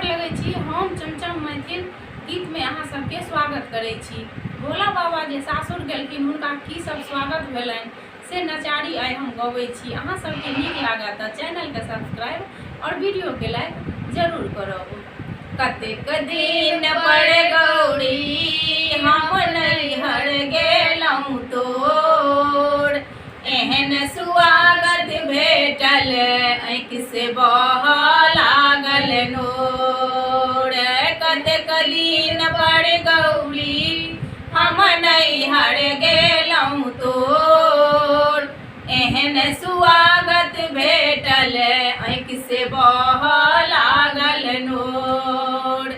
लगै छी हम चमचम मैथिल गीत में अहाँ सबके स्वागत करै छी। भोला बाबा जे सासुर गेलखिन हुनका की सब स्वागत भेलनि से नचारी आइ हम गबै छी। अहाँ सबके नीक लागत तऽ चैनल के सब्सक्राइब और वीडियो के लाइक जरूर करब। कतेक दिन पर गौरी हम नैहर गेलहुँ तोर, एहन स्वागत भेटल आँखि से बहऽ लागल नोर। कतेक दिन पर गौरी हम नैहर गेलहुँ तोर, एहन स्वागत भेटल आँखि से बहऽ लागल नोर।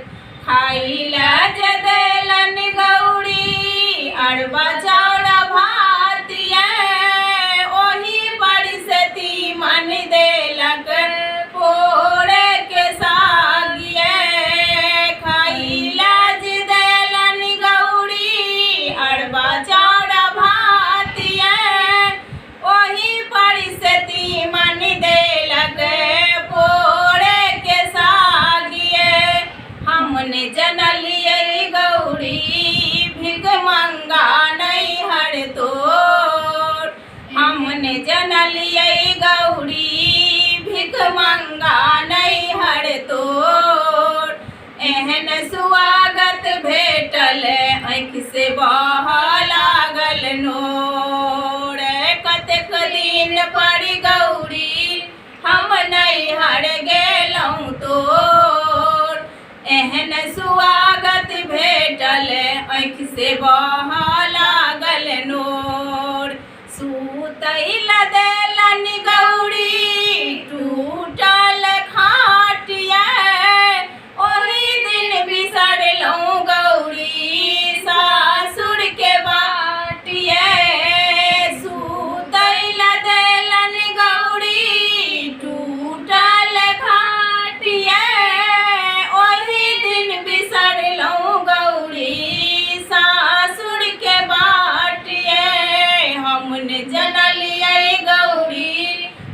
खाइ लए जे देलन गौरी अरबा चाउर भात ये, ओही पर से तीमन देलक पोरे के साग ये। खाइ लए जे देलन गौरी अरबा चाउर भात ये, ओही पर से तीमन देलक पोरे के साग ये। हमने जनलियै गौरी भिख मंगा नैहर तोर, हमने जनलियै गौरी भिख मंगा नैहर तोर, एहन स्वागत भेटल आँखि से बहऽ लागल नोर। कतेक दिन पर गौरी हम नैहर गेलहुँ तोर, एहन स्वागत भेटल आँखि से बहऽ लागल नोर। सुतै लए देलन गौरी टूटल खाट ये, ओही दिन बिसरलहुँ गौरी सासुर के बाट ये। सुतै लए देलन गौरी टूटल खाट ये, ओही दिन बिसरलहुँ गौरी सासुर के बाट ये। हमने जनलियै गौरी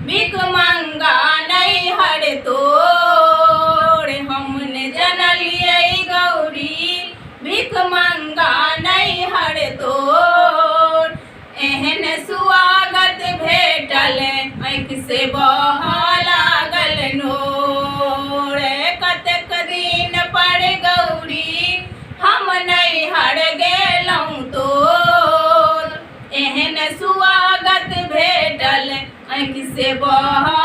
भिख मंगा नैहर तोर, हमने जनलियै गौरी भिख मंगा नैहर तोर, एहन स्वागत भेटल आँखि से बहऽ लागल नोर। कतेक दिन पर गौरी हम नैहर गेलहुँ तोर, एहन स्वागत भेटल आँखि से बहऽ